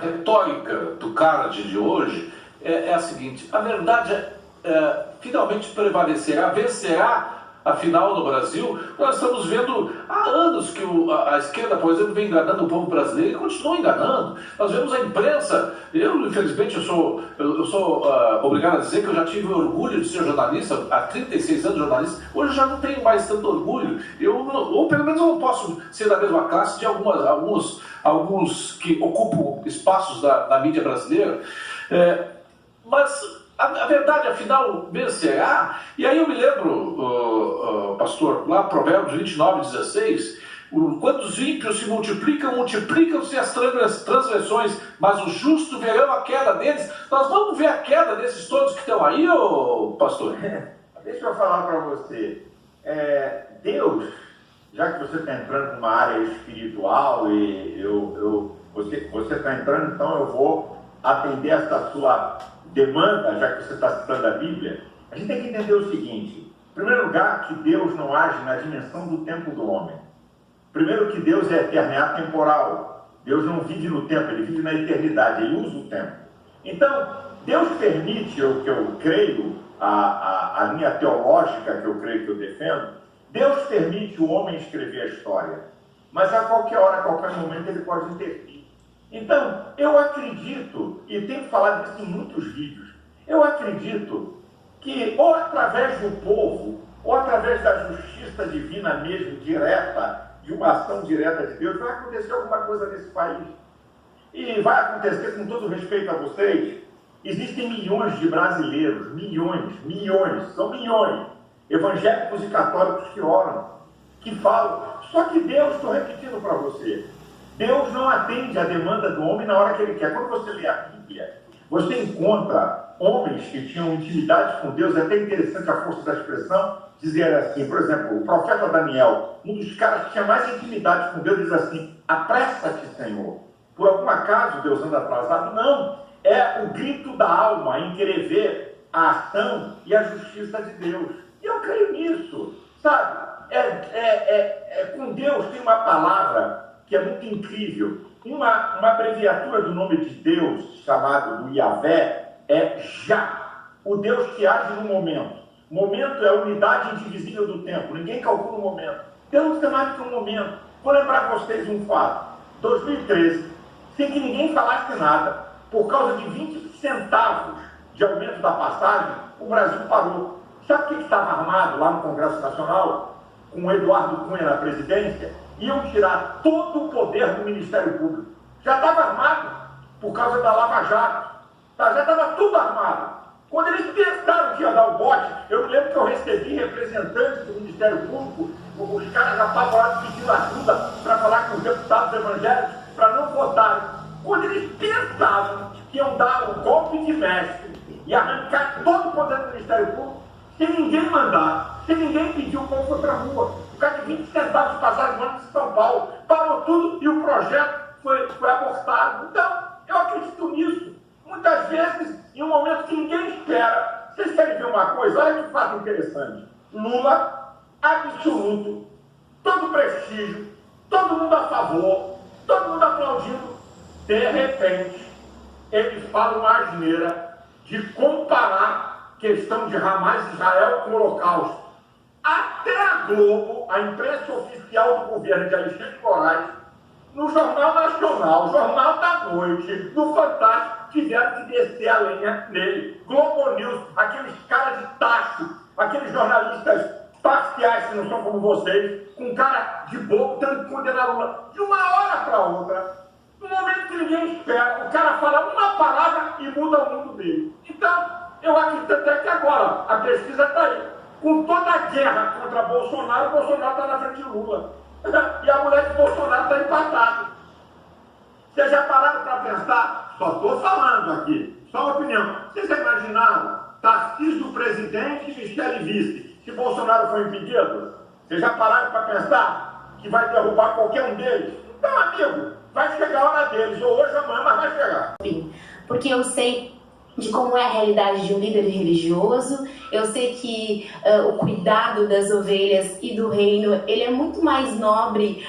retórica do Carnegie de hoje é a seguinte: a verdade finalmente prevalecerá, vencerá. Afinal, no Brasil, nós estamos vendo há anos que a esquerda, por exemplo, vem enganando o povo brasileiro e continua enganando. Nós vemos a imprensa. Eu, infelizmente, eu sou obrigado a dizer que eu já tive orgulho de ser jornalista, há 36 anos jornalista. Hoje eu já não tenho mais tanto orgulho. Ou pelo menos eu não posso ser da mesma classe de alguns que ocupam espaços da mídia brasileira. Mas a verdade, afinal, vencerá. E aí eu me lembro, pastor, lá Provérbios 29:16, quantos ímpios se multiplicam-se as transgressões, mas os justos verão a queda deles. Nós vamos ver a queda desses todos que estão aí, pastor? Deixa eu falar para você. Deus, já que você está entrando numa área espiritual e você está entrando, então eu vou atender essa sua demanda, já que você está citando a Bíblia. A gente tem que entender o seguinte: em primeiro lugar, que Deus não age na dimensão do tempo do homem. Primeiro, que Deus é eterno, é atemporal. Deus não vive no tempo, ele vive na eternidade, ele usa o tempo. Então, Deus permite, o que eu creio, a linha teológica que eu creio, que eu defendo, Deus permite o homem escrever a história, mas a qualquer hora, a qualquer momento, ele pode intervir. Então, eu acredito, e tenho falado isso em muitos vídeos, eu acredito que ou através do povo, ou através da justiça divina mesmo, direta, de uma ação direta de Deus, vai acontecer alguma coisa nesse país. E vai acontecer, com todo respeito a vocês, existem milhões de brasileiros, são milhões, evangélicos e católicos que oram, que falam. Só que Deus, estou repetindo para você, Deus não atende a demanda do homem na hora que ele quer. Quando você lê a Bíblia, você encontra homens que tinham intimidade com Deus. É até interessante a força da expressão dizer assim, por exemplo, o profeta Daniel, um dos caras que tinha mais intimidade com Deus, diz assim: apressa-te, Senhor. Por algum acaso Deus anda atrasado? Não. É o grito da alma em querer ver a ação e a justiça de Deus. E eu creio nisso, sabe? Com Deus tem uma palavra que é muito incrível. Uma abreviatura do nome de Deus, chamado do Yahvé, é Já. O Deus que age no momento. Momento é a unidade indivisível do tempo. Ninguém calcula o momento. Deus não tem mais do que um momento. Vou lembrar vocês um fato. 2013, sem que ninguém falasse nada, por causa de 20 centavos de aumento da passagem, o Brasil parou. Sabe o que estava armado lá no Congresso Nacional, com o Eduardo Cunha na presidência? Iam tirar todo o poder do Ministério Público. Já estava armado, por causa da Lava Jato. Já estava tudo armado. Quando eles pensaram que ia dar o bote, eu me lembro que eu recebi representantes do Ministério Público, os caras apavorados pedindo ajuda para falar com os deputados evangélicos para não votarem. Quando eles pensavam que iam dar um golpe de mestre e arrancar todo o poder do Ministério Público, sem ninguém mandar, sem ninguém pedir, o povo foi para a rua. O cara de 20 centavos de passagem no ônibus de São Paulo parou tudo e o projeto foi abortado. Então, eu acredito nisso. Muitas vezes, em um momento que ninguém espera. Vocês querem ver uma coisa? Olha que fato interessante. Lula, absoluto, todo prestígio, todo mundo a favor, todo mundo aplaudindo. De repente, eles falam uma asneira de comparar questão de Hamas e Israel com o Holocausto. Até a Globo, a imprensa oficial do governo de Alexandre de Moraes, no Jornal Nacional, Jornal da Noite, no Fantástico, tiveram que descer a lenha nele. Globo News, aqueles caras de tacho, aqueles jornalistas parciais que não são como vocês, com cara de bobo, tendo que condenar Lula. De uma hora para outra, no momento que ninguém espera, o cara fala uma palavra e muda o mundo dele. Então, eu acredito até que agora, a pesquisa está aí. Com toda a guerra contra Bolsonaro, o Bolsonaro está na frente de Lula. E a mulher de Bolsonaro está empatada. Vocês já pararam para pensar? Só estou falando aqui, só uma opinião. Vocês já imaginaram Tarcísio presidente e Michele vice, se Bolsonaro for impedido? Vocês já pararam para pensar que vai derrubar qualquer um deles? Então, amigo, vai chegar a hora deles, ou hoje ou amanhã, mas vai chegar. Porque eu sei de como é a realidade de um líder religioso Eu sei que o cuidado das ovelhas e do reino, ele é muito mais nobre,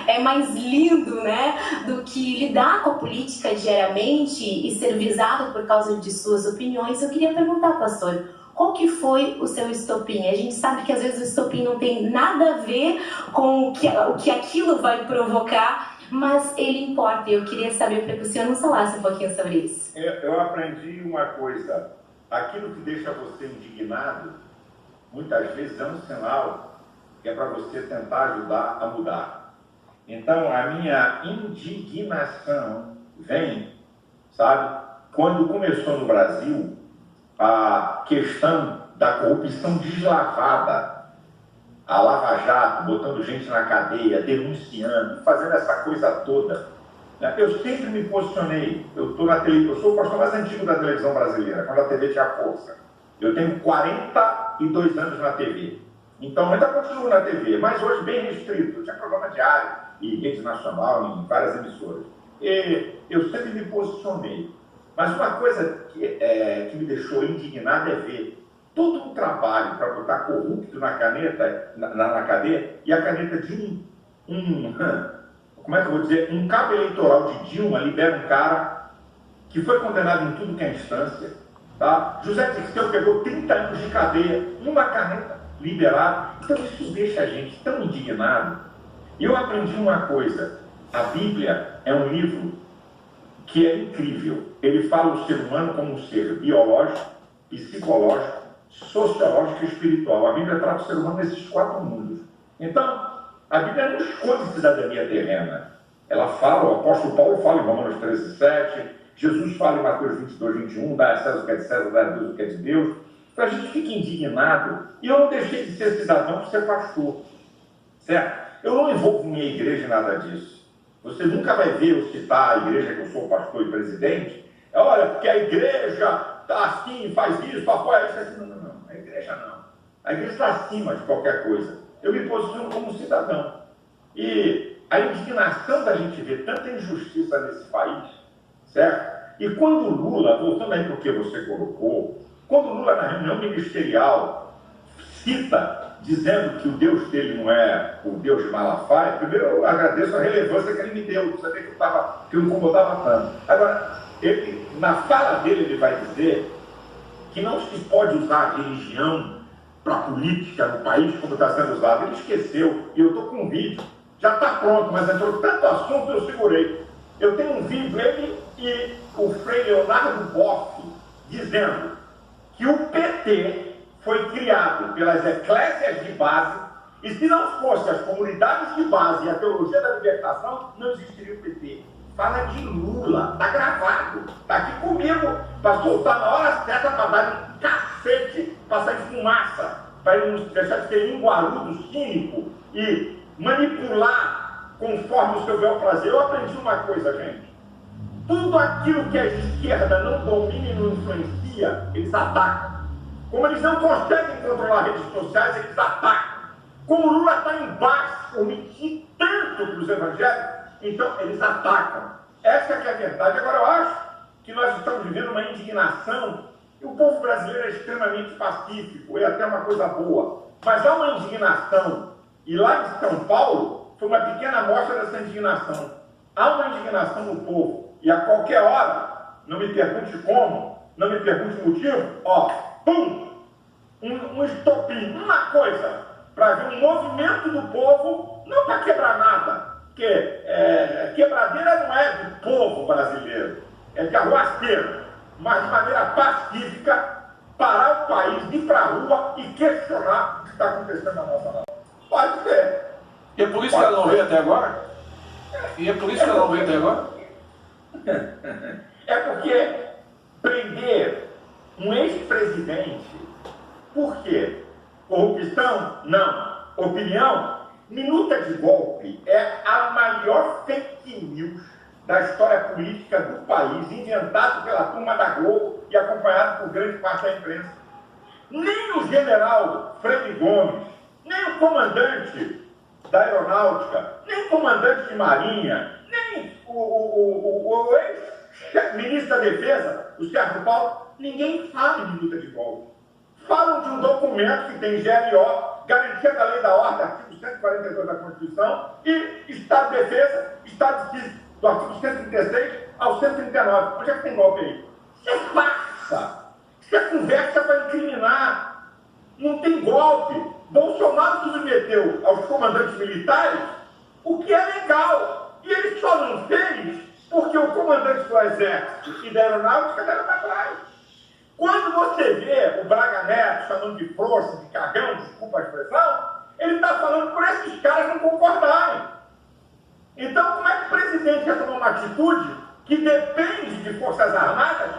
é mais lindo, né, do que lidar com a política diariamente e ser visado por causa de suas opiniões. Eu queria perguntar, pastor, qual que foi o seu estopim? A gente sabe que às vezes o estopim não tem nada a ver com o que aquilo vai provocar, mas ele importa. E eu queria saber para que o senhor nos falasse um pouquinho sobre isso. Eu aprendi uma coisa: aquilo que deixa você indignado, muitas vezes é um sinal que é para você tentar ajudar a mudar. Então, a minha indignação vem, sabe, quando começou no Brasil a questão da corrupção deslavada, a Lava Jato, botando gente na cadeia, denunciando, fazendo essa coisa toda. Eu sempre me posicionei. Eu sou o pastor mais antigo da televisão brasileira, quando a TV tinha força. Eu tenho 42 anos na TV. Então, ainda continuo na TV, mas hoje bem restrito. Eu tinha programa diário e rede nacional em várias emissoras. E eu sempre me posicionei. Mas uma coisa que me deixou indignado é ver todo um trabalho para botar corrupto na caneta, na cadeia, e a caneta de como é que eu vou dizer, um cabo eleitoral de Dilma libera um cara que foi condenado em tudo que é instância, tá? José Dirceu pegou 30 anos de cadeia, uma caneta liberada. Então isso deixa a gente tão indignado. E eu aprendi uma coisa: a Bíblia é um livro que é incrível. Ele fala o ser humano como um ser biológico, psicológico, sociológico e espiritual. A Bíblia trata o ser humano nesses 4 mundos. Então, a Bíblia não esconde cidadania terrena. Ela fala, o apóstolo Paulo fala em Romanos 13:7, Jesus fala em Mateus 22:21, dá a César o que é de César, dá a Deus o que é de Deus. Então a gente fica indignado. E eu não deixei de ser cidadão por ser pastor, certo? Eu não envolvo minha igreja em nada disso. Você nunca vai ver eu citar a igreja que eu sou pastor e presidente. Olha, porque a igreja está assim, faz isso, apoia isso, assim. Não. A igreja não. A igreja está acima de qualquer coisa. Eu me posiciono como cidadão. E a indignação da gente ver tanta injustiça nesse país, certo? E quando Lula, voltando aí para o que você colocou, quando Lula na reunião ministerial cita, dizendo que o Deus dele não é o Deus de Malafaia, primeiro eu agradeço a relevância que ele me deu, você vê que eu incomodava tanto. Agora, na fala dele ele vai dizer que não se pode usar a religião para a política no país como está sendo usado. Ele esqueceu, e eu estou com um vídeo, já está pronto, mas entrou tanto assunto eu segurei. Eu tenho um vídeo, ele e o Frei Leonardo Boff, dizendo que o PT foi criado pelas eclésias de base, e se não fosse as comunidades de base e a teologia da libertação, não existiria o PT. Fala de Lula, tá gravado, tá aqui comigo, para soltar na hora certa, para dar um cacete, para sair fumaça, para ele não deixar de ser linguarudo, cínico e manipular conforme o seu bel prazer. Eu aprendi uma coisa, gente: tudo aquilo que a esquerda não domina e não influencia, eles atacam. Como eles não conseguem controlar redes sociais, eles atacam. Como o Lula está embaixo, por mentir tanto para os evangélicos, então eles atacam. Essa que é a verdade. Agora, eu acho que nós estamos vivendo uma indignação, e o povo brasileiro é extremamente pacífico, é até uma coisa boa. Mas há uma indignação, e lá em São Paulo foi uma pequena amostra dessa indignação. Há uma indignação no povo, e a qualquer hora, não me pergunte como, não me pergunte o motivo, pum! Um estopim, uma coisa, para ver um movimento do povo, não para quebrar nada, porque quebradeira não é do povo brasileiro, é de arruaceiro, mas de maneira pacífica, parar o país, ir para a rua e questionar o que está acontecendo na nossa nação. Pode ser. E é por isso que ela não veio até agora? É porque prender um ex-presidente, por quê? Corrupção? Não. Opinião? Minuta de golpe é a maior fake news da história política do país, inventado pela turma da Globo e acompanhado por grande parte da imprensa. Nem o general Freire Gomes, nem o comandante da aeronáutica, nem o comandante de marinha, nem o ex-ministro da defesa, o Sérgio Paulo, ninguém fala em minuta de golpe. falam de um documento que tem GLO, Garantia da Lei da Ordem, artigo 142 da Constituição, e Estado de Defesa, Estado de Sítio, do artigo 136 ao 139. Onde é que tem golpe aí? Isso é farsa. Isso é conversa para incriminar. Não tem golpe. Bolsonaro submeteu aos comandantes militares o que é legal. E ele só não fez porque o comandante do Exército e da Aeronáutica deram para trás. Quando você vê o Braga Neto chamando de frouxo, de cagão, desculpa a expressão, ele está falando por esses caras não concordarem. Então, como é que o presidente quer tomar uma atitude que depende de Forças Armadas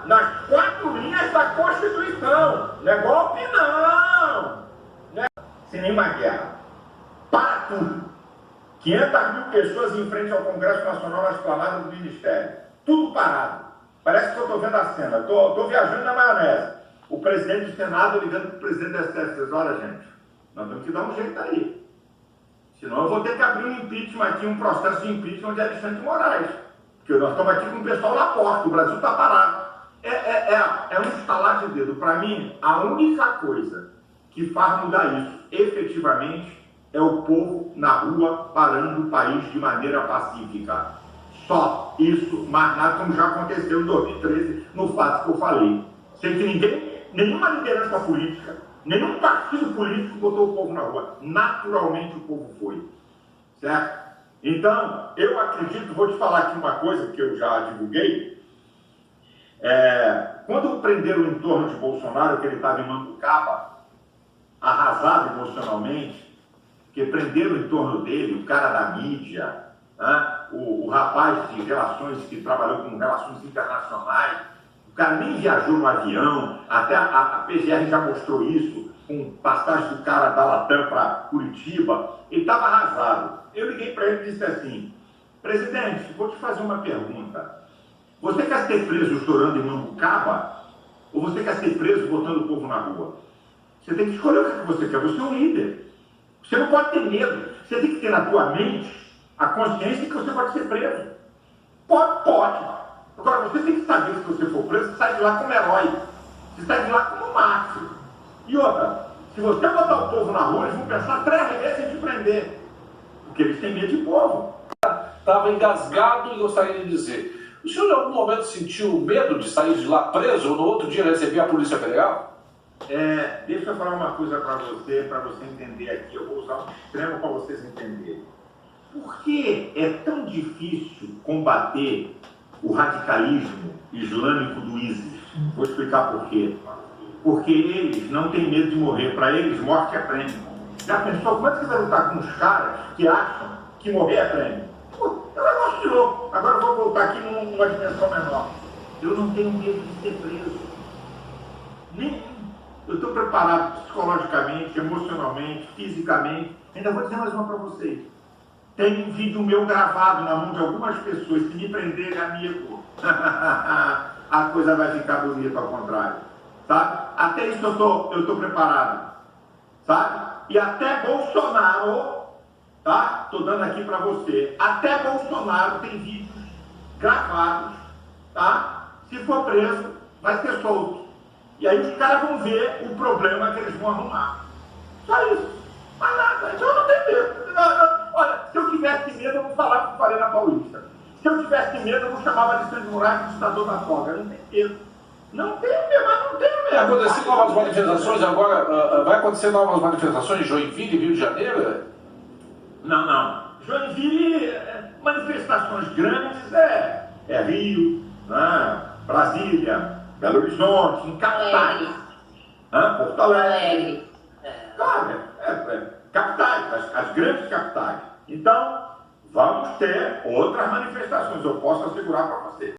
nas 4 linhas da Constituição? Não é golpe, não! Não é sem nenhuma guerra. Para tudo. 500 mil pessoas em frente ao Congresso Nacional na esplanada do Ministério. Tudo parado. Parece que eu estou vendo a cena. Estou viajando na maionese. O presidente do Senado ligando para o presidente da STF. Olha, gente, nós temos que dar um jeito aí. Senão eu vou ter que abrir um impeachment aqui, um processo de impeachment de Alexandre de Moraes. Porque nós estamos aqui com o pessoal na porta. O Brasil está parado. É um estalar de dedo. Para mim, a única coisa que faz mudar isso, efetivamente, é o povo na rua parando o país de maneira pacífica. Só isso, mais nada, como já aconteceu em 2013, no fato que eu falei. Sei que nenhuma liderança política, nenhum partido político botou o povo na rua. Naturalmente o povo foi. Certo? Então, eu acredito, vou te falar aqui uma coisa que eu já divulguei. Quando prenderam o entorno de Bolsonaro, que ele estava em Manducaba, arrasado emocionalmente, que prenderam em torno dele o cara da mídia, o rapaz de relações que trabalhou com relações internacionais, o cara nem viajou no avião, até a PGR já mostrou isso, com passagem do cara da Latam para Curitiba, ele estava arrasado. Eu liguei para ele e disse assim: presidente, vou te fazer uma pergunta. Você quer ser preso chorando em Mambucaba? Ou você quer ser preso botando o povo na rua? Você tem que escolher o que você quer. Você é um líder. Você não pode ter medo. Você tem que ter na tua mente a consciência de que você pode ser preso. Pode. Agora, você tem que saber que se você for preso, você sai de lá como herói. Você sai de lá como mártir. E outra, se você botar o povo na rua, eles vão pensar 3 vezes em te prender. Porque eles têm medo de povo. Estava engasgado e gostaria de dizer: o senhor em algum momento sentiu medo de sair de lá preso ou no outro dia receber a Polícia Federal? Deixa eu falar uma coisa para você entender aqui. Eu vou usar um extremo para vocês entenderem. Por que é tão difícil combater o radicalismo islâmico do ISIS? Vou explicar por quê. Porque eles não têm medo de morrer. Para eles, morte é prêmio. Já pensou como é que você vai lutar com os caras que acham que morrer é prêmio? Pô, é um negócio de louco. Agora eu vou voltar aqui numa dimensão menor. Eu não tenho medo de ser preso. Eu estou preparado psicologicamente, emocionalmente, fisicamente. Ainda vou dizer mais uma para vocês. Tem um vídeo meu gravado na mão de algumas pessoas. Se me prenderem, amigo, a coisa vai ficar bonita ao contrário. Sabe? Até isso eu estou preparado. Sabe? E até Bolsonaro, tá? Estou dando aqui para você. Até Bolsonaro tem vídeos gravados, tá? Se for preso, vai ser solto. E aí os caras vão ver o problema que eles vão arrumar. Só isso. Mas nada. Então eu não tenho medo. Olha, se eu tivesse medo, eu vou falar com o Faria na Paulista. Se eu tivesse medo, eu vou chamar o Alexandre de Moraes de ditador da toga. Eu não tenho medo. Não tenho medo, mas não tenho medo. Vai acontecer novas manifestações agora? Vai acontecer novas manifestações em Joinville, Rio de Janeiro? Não. Joinville, manifestações grandes é Rio, Brasília, Belo Horizonte, em capitais. Porto Alegre. Claro, capitais, as grandes capitais. Então, vamos ter outras manifestações, eu posso assegurar para você.